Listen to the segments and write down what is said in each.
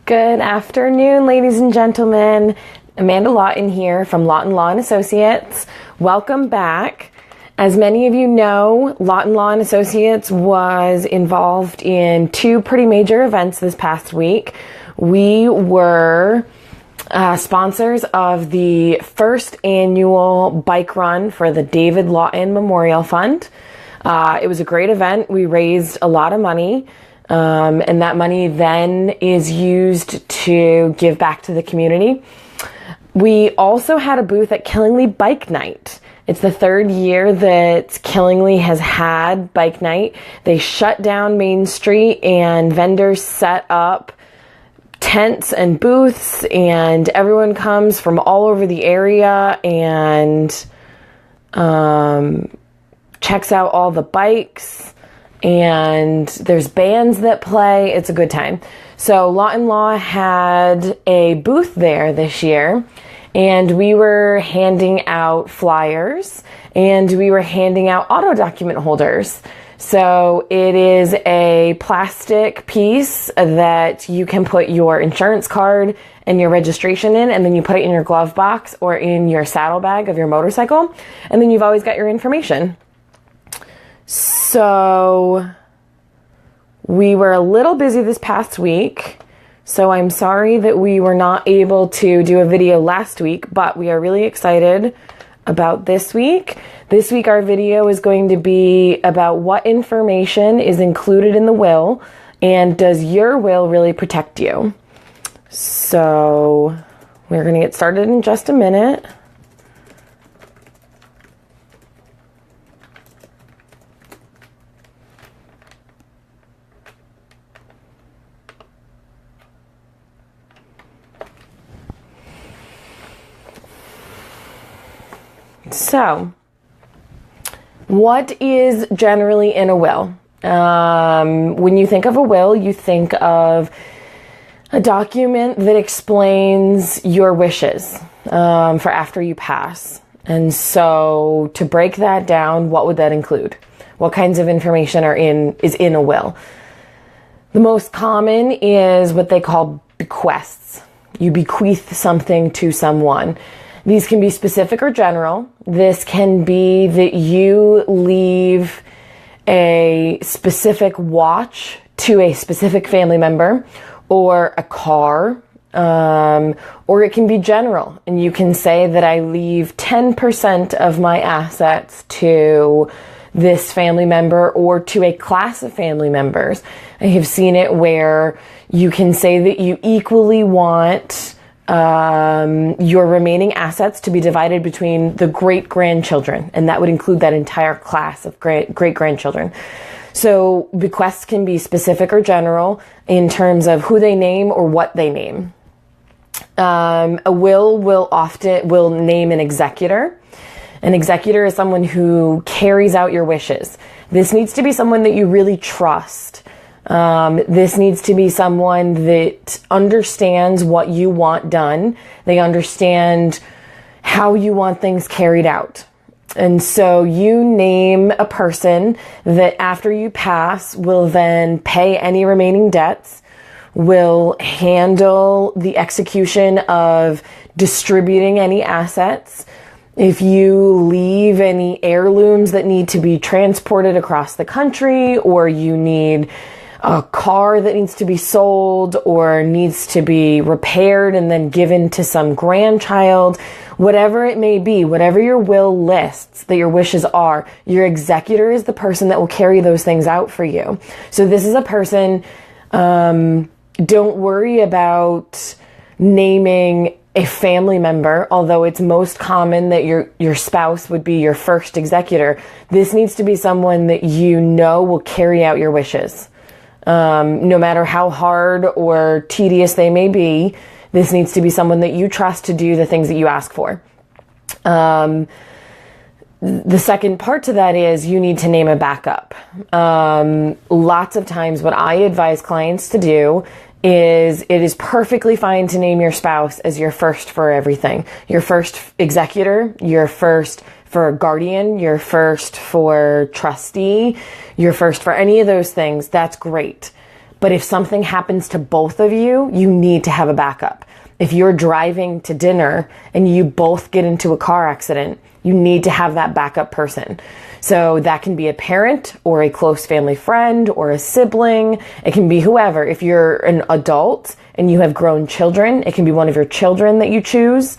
Good afternoon, ladies and gentlemen. Amanda Lawton here from Lawton Law & Associates. Welcome back. As many of you know, Lawton Law & Associates was involved in two pretty major events this past week. We were sponsors of the first annual bike run for the David Lawton Memorial Fund. It was a great event. We raised a lot of money. And that money then is used to give back to the community. We also had a booth at Killingly Bike Night. It's the third year that Killingly has had Bike Night. They shut down Main Street and vendors set up tents and booths, and everyone comes from all over the area and checks out all the bikes. And there's bands that play. It's a good time. So Lawton Law had a booth there this year, and we were handing out flyers and we were handing out auto document holders. So it is a plastic piece that you can put your insurance card and your registration in, and then you put it in your glove box or in your saddlebag of your motorcycle, and then you've always got your information. So we were a little busy this past week, so I'm sorry that we were not able to do a video last week, but we are really excited about this week. This week our video is going to be about what information is included in the will, and does your will really protect you? So we're going to get started in just a minute. So, what is generally in a will? When you think of a will, you think of a document that explains your wishes for after you pass. And so, to break that down, what would that include? What kinds of information is in a will? The most common is what they call bequests. You bequeath something to someone. These can be specific or general. This can be that you leave a specific watch to a specific family member, or a car, or it can be general. And you can say that I leave 10% of my assets to this family member or to a class of family members. I have seen it where you can say that you equally want your remaining assets to be divided between the great-grandchildren, and that would include that entire class of great-grandchildren. So bequests can be specific or general in terms of who they name or what they name. A will name an executor. An executor is someone who carries out your wishes. This needs to be someone that you really trust. This needs to be someone that understands what you want done. They understand how you want things carried out. And so you name a person that after you pass will then pay any remaining debts, will handle the execution of distributing any assets. If you leave any heirlooms that need to be transported across the country, or you need a car that needs to be sold or needs to be repaired and then given to some grandchild, whatever it may be, whatever your will lists that your wishes are, your executor is the person that will carry those things out for you. So this is a person, don't worry about naming a family member, although it's most common that your spouse would be your first executor. This needs to be someone that you know will carry out your wishes. No matter how hard or tedious they may be, this needs to be someone that you trust to do the things that you ask for. The second part to that is you need to name a backup. Lots of times what I advise clients to do is it is perfectly fine to name your spouse as your first for everything. Your first executor, your first for guardian, your first for trustee, your first for any of those things. That's great. But if something happens to both of you, you need to have a backup. If you're driving to dinner and you both get into a car accident, you need to have that backup person. So that can be a parent or a close family friend or a sibling. It can be whoever. If you're an adult and you have grown children, it can be one of your children that you choose.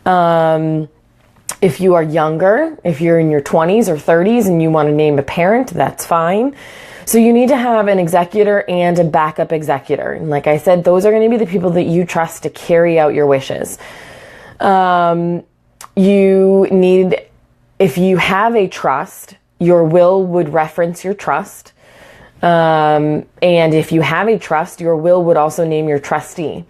If you are younger, if you're in your 20s or 30s and you want to name a parent, that's fine. So you need to have an executor and a backup executor. And like I said, those are going to be the people that you trust to carry out your wishes. If you have a trust, your will would reference your trust. And if you have a trust, your will would also name your trustee.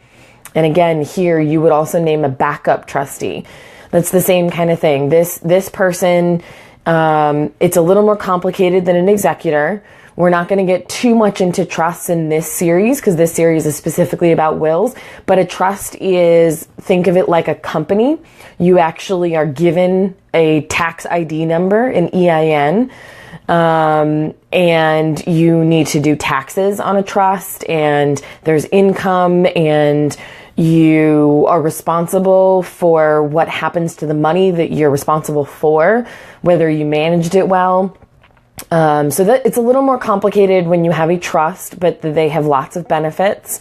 And again, here you would also name a backup trustee. That's the same kind of thing. This person, it's a little more complicated than an executor. We're not going to get too much into trusts in this series because this series is specifically about wills. But a trust is, think of it like a company. You actually are given a tax ID number, an EIN, and you need to do taxes on a trust, and there's income, and you are responsible for what happens to the money that you're responsible for, whether you managed it well. So that it's a little more complicated when you have a trust, but they have lots of benefits.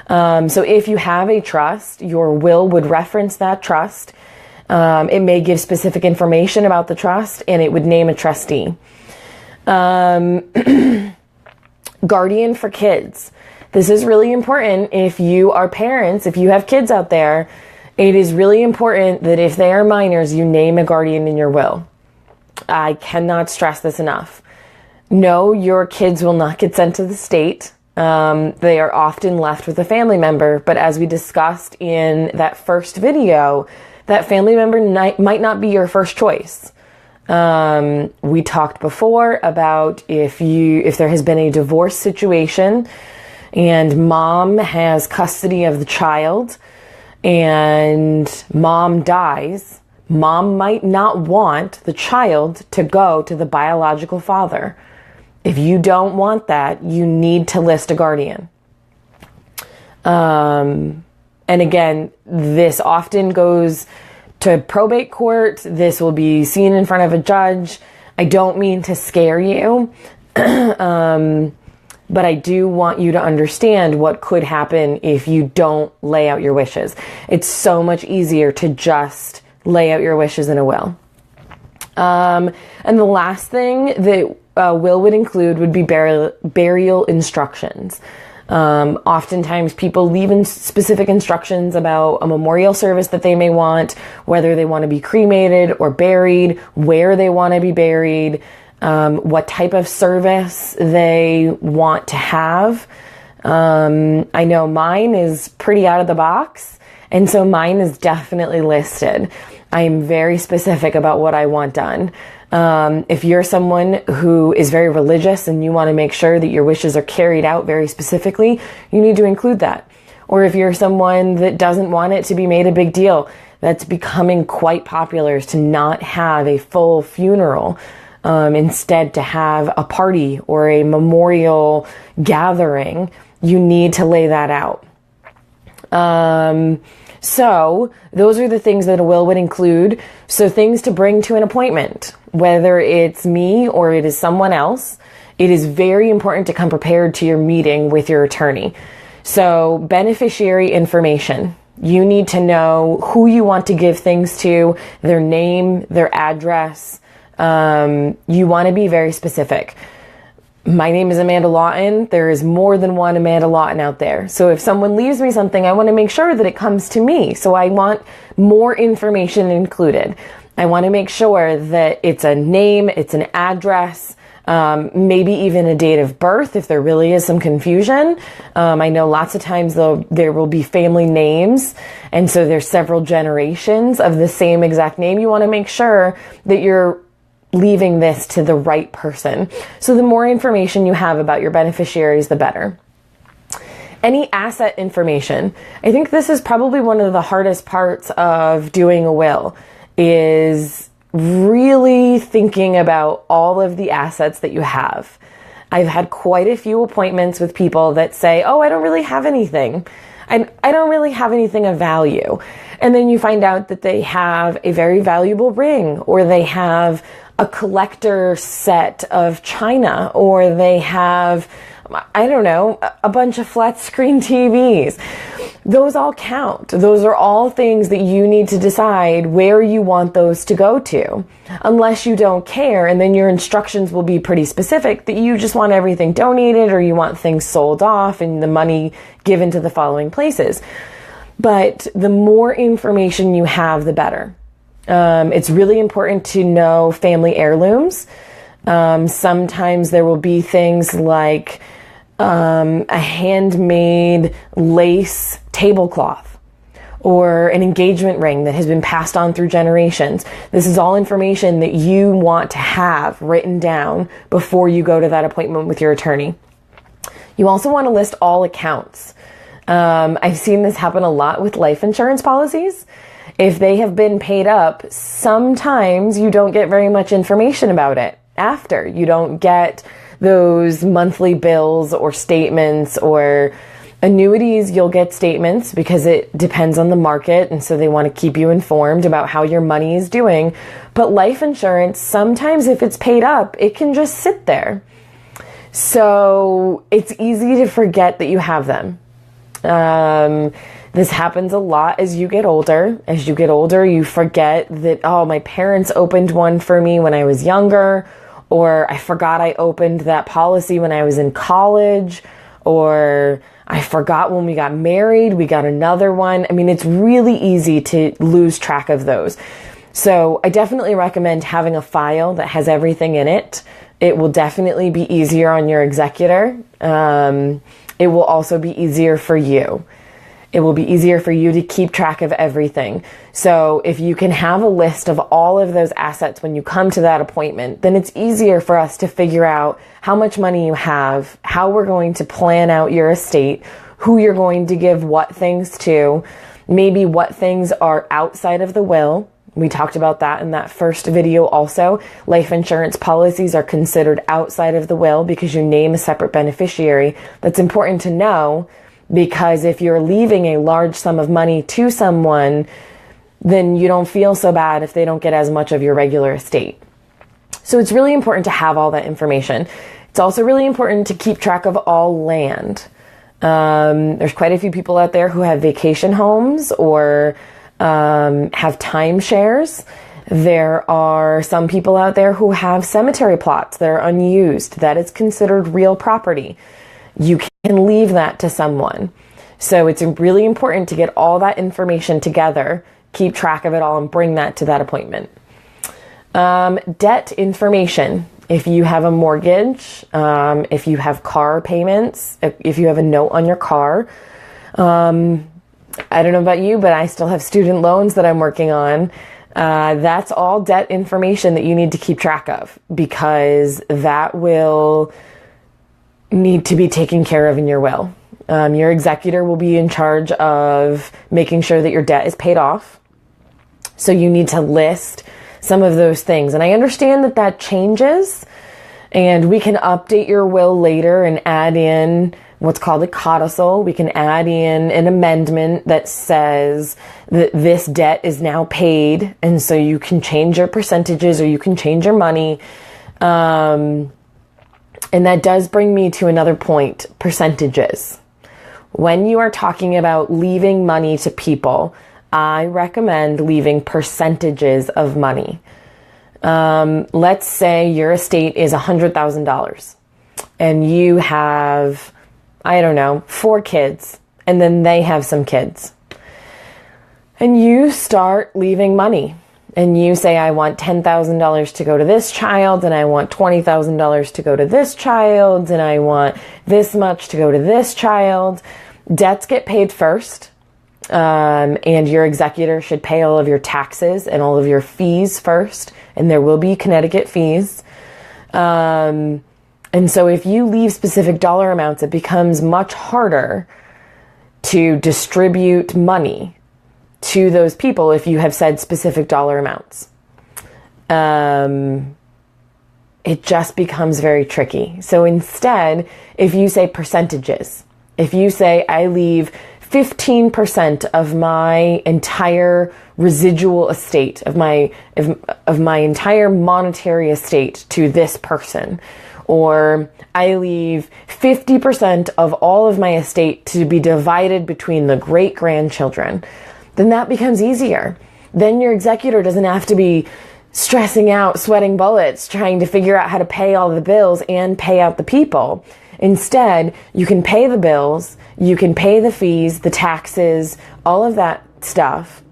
So if you have a trust, your will would reference that trust. It may give specific information about the trust, and it would name a trustee. Guardian for kids. This is really important if you are parents, if you have kids out there. It is really important that if they are minors, you name a guardian in your will. I cannot stress this enough. No, your kids will not get sent to the state. They are often left with a family member, but as we discussed in that first video, that family member might not be your first choice. We talked before about if there has been a divorce situation and mom has custody of the child and mom dies, mom might not want the child to go to the biological father. If you don't want that, you need to list a guardian. And again, this often goes to probate court. This will be seen in front of a judge. I don't mean to scare you, but I do want you to understand what could happen if you don't lay out your wishes. It's so much easier to just lay out your wishes in a will. And the last thing that will would include would be burial instructions. Oftentimes people leave in specific instructions about a memorial service that they may want, whether they want to be cremated or buried, where they want to be buried, what type of service they want to have. I know mine is pretty out of the box, and so mine is definitely listed. I am very specific about what I want done. If you're someone who is very religious and you want to make sure that your wishes are carried out very specifically, you need to include that. Or if you're someone that doesn't want it to be made a big deal, that's becoming quite popular, is to not have a full funeral, instead to have a party or a memorial gathering. You need to lay that out. So those are the things that a will would include. So things to bring to an appointment, whether it's me or it is someone else, it is very important to come prepared to your meeting with your attorney. So beneficiary information. You need to know who you want to give things to, their name, their address. You want to be very specific. My name is Amanda Lawton. There is more than one Amanda Lawton out there. So if someone leaves me something, I want to make sure that it comes to me. So I want more information included. I want to make sure that it's a name, it's an address, maybe even a date of birth if there really is some confusion. I know lots of times there will be family names, and so there's several generations of the same exact name. You want to make sure that you're leaving this to the right person. So the more information you have about your beneficiaries, the better. Any asset information. I think this is probably one of the hardest parts of doing a will, is really thinking about all of the assets that you have. I've had quite a few appointments with people that say, oh, I don't really have anything. I don't really have anything of value. And then you find out that they have a very valuable ring, or they have a collector set of china, or they have, I don't know, a bunch of flat screen TVs. Those all count. Those are all things that you need to decide where you want those to go to, unless you don't care. And then your instructions will be pretty specific that you just want everything donated, or you want things sold off and the money given to the following places. But the more information you have, the better. It's really important to know family heirlooms. Sometimes there will be things like a handmade lace tablecloth, or an engagement ring that has been passed on through generations. This is all information that you want to have written down before you go to that appointment with your attorney. You also want to list all accounts. I've seen this happen a lot with life insurance policies. If they have been paid up, sometimes you don't get very much information about it after. You don't get those monthly bills or statements. Or annuities, you'll get statements because it depends on the market, and so they want to keep you informed about how your money is doing. But life insurance, sometimes if it's paid up, it can just sit there. So it's easy to forget that you have them. This happens a lot as you get older. As you get older, you forget that, oh, my parents opened one for me when I was younger, or I forgot I opened that policy when I was in college, or I forgot when we got married, we got another one. I mean, it's really easy to lose track of those. So I definitely recommend having a file that has everything in it. It will definitely be easier on your executor. It will also be easier for you. It will be easier for you to keep track of everything. So if you can have a list of all of those assets when you come to that appointment, then it's easier for us to figure out how much money you have, how we're going to plan out your estate, who you're going to give what things to, maybe what things are outside of the will. We talked about that in that first video also. Life insurance policies are considered outside of the will because you name a separate beneficiary. That's important to know, because if you're leaving a large sum of money to someone, then you don't feel so bad if they don't get as much of your regular estate. So it's really important to have all that information. It's also really important to keep track of all land. There's quite a few people out there who have vacation homes or have timeshares. There are some people out there who have cemetery plots that are unused. That is considered real property. You can leave that to someone. So it's really important to get all that information together, keep track of it all, and bring that to that appointment. Debt information. If you have a mortgage, if you have car payments, if you have a note on your car. I don't know about you, but I still have student loans that I'm working on. That's all debt information that you need to keep track of, because that will need to be taken care of in your will. Your executor will be in charge of making sure that your debt is paid off. So you need to list some of those things. And I understand that that changes, and we can update your will later and add in what's called a codicil. We can add in an amendment that says that this debt is now paid, and so you can change your percentages or you can change your money. And that does bring me to another point, percentages. When you are talking about leaving money to people, I recommend leaving percentages of money. Let's say your estate is $100,000 and you have, I don't know, 4 kids, and then they have some kids. And you start leaving money. And you say, I want $10,000 to go to this child, and I want $20,000 to go to this child, and I want this much to go to this child. Debts get paid first, and your executor should pay all of your taxes and all of your fees first, and there will be Connecticut fees. And so if you leave specific dollar amounts, it becomes much harder to distribute money to those people if you have said specific dollar amounts. it just becomes very tricky. So instead, if you say percentages, if you say I leave 15% of my entire residual estate, of my entire monetary estate to this person, or I leave 50% of all of my estate to be divided between the great-grandchildren, then that becomes easier. Then your executor doesn't have to be stressing out, sweating bullets, trying to figure out how to pay all the bills and pay out the people. Instead, you can pay the bills, you can pay the fees, the taxes, all of that stuff,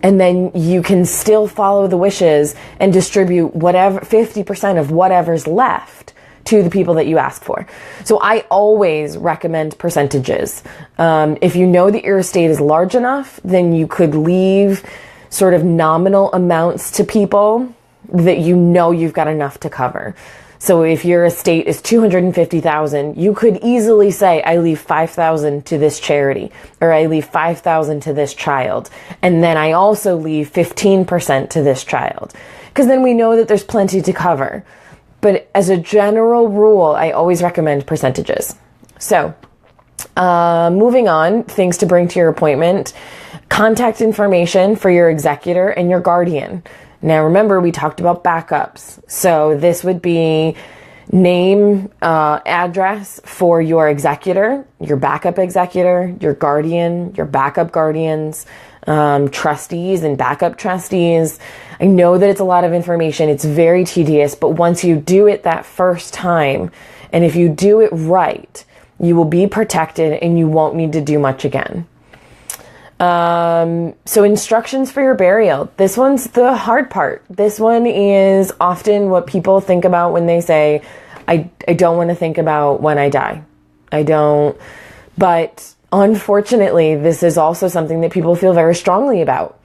and then you can still follow the wishes and distribute whatever 50% of whatever's left to the people that you ask for. So I always recommend percentages. If you know that your estate is large enough, then you could leave sort of nominal amounts to people that you know you've got enough to cover. So if your estate is $250,000, you could easily say, I leave $5,000 to this charity, or I leave $5,000 to this child. And then I also leave 15% to this child. Because then we know that there's plenty to cover. But as a general rule, I always recommend percentages. So, moving on, things to bring to your appointment. Contact information for your executor and your guardian. Now, remember, we talked about backups. So this would be name, address for your executor, your backup executor, your guardian, your backup guardians, trustees and backup trustees. I know that it's a lot of information. It's very tedious, but once you do it that first time, and if you do it right, you will be protected and you won't need to do much again. So instructions for your burial. This one's the hard part. This one is often what people think about when they say, I don't want to think about when I die. I don't. But unfortunately, this is also something that people feel very strongly about.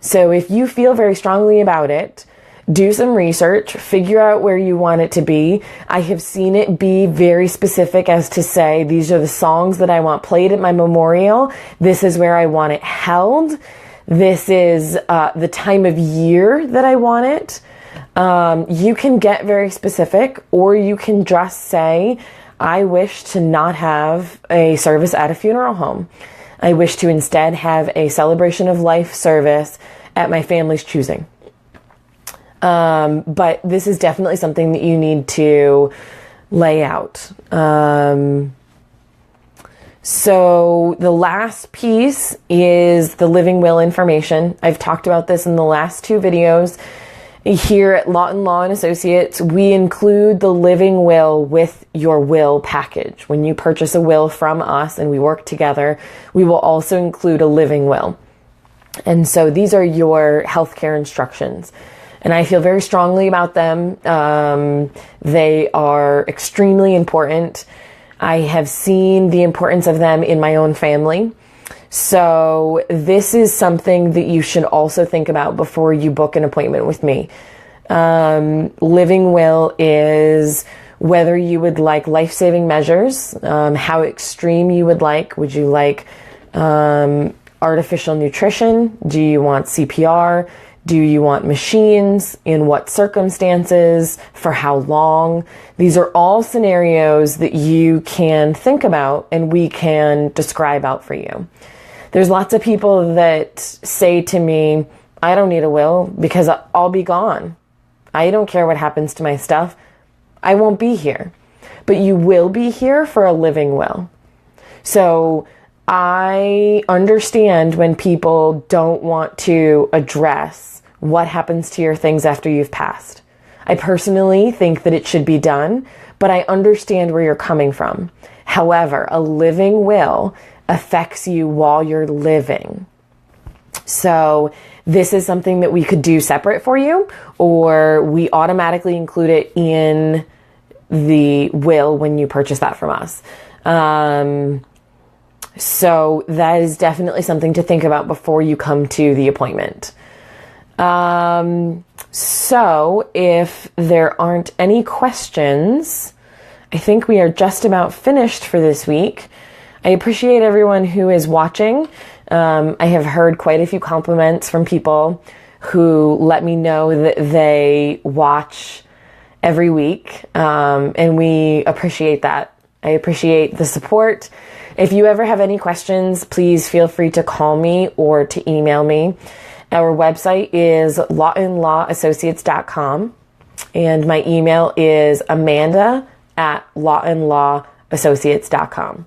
So if you feel very strongly about it, do some research, figure out where you want it to be. I have seen it be very specific as to say, these are the songs that I want played at my memorial. This is where I want it held. This is the time of year that I want it. You can get very specific, or you can just say, I wish to not have a service at a funeral home. I wish to instead have a celebration of life service at my family's choosing. But this is definitely something that you need to lay out. So the last piece is the living will information. I've talked about this in the last two videos. Here at Lawton Law & Associates, we include the living will with your will package. When you purchase a will from us and we work together, we will also include a living will. And so these are your healthcare instructions. And I feel very strongly about them. They are extremely important. I have seen the importance of them in my own family. So this is something that you should also think about before you book an appointment with me. Living will is whether you would like life-saving measures, how extreme you would like. Would you like artificial nutrition? Do you want CPR? Do you want machines? In what circumstances? For how long? These are all scenarios that you can think about and we can describe out for you. There's lots of people that say to me, I don't need a will because I'll be gone. I don't care what happens to my stuff. I won't be here. But you will be here for a living will. So I understand when people don't want to address what happens to your things after you've passed. I personally think that it should be done, but I understand where you're coming from. However, a living will affects you while you're living. So this is something that we could do separate for you, or we automatically include it in the will when you purchase that from us. So that is definitely something to think about before you come to the appointment. So if there aren't any questions, I think we are just about finished for this week. I appreciate everyone who is watching. I have heard quite a few compliments from people who let me know that they watch every week, and we appreciate that. I appreciate the support. If you ever have any questions, please feel free to call me or to email me. Our website is lawandlawassociates.com, and my email is amanda@lawandlawassociates.com.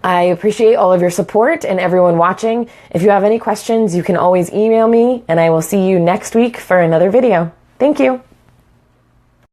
I appreciate all of your support and everyone watching. If you have any questions, you can always email me, and I will see you next week for another video. Thank you.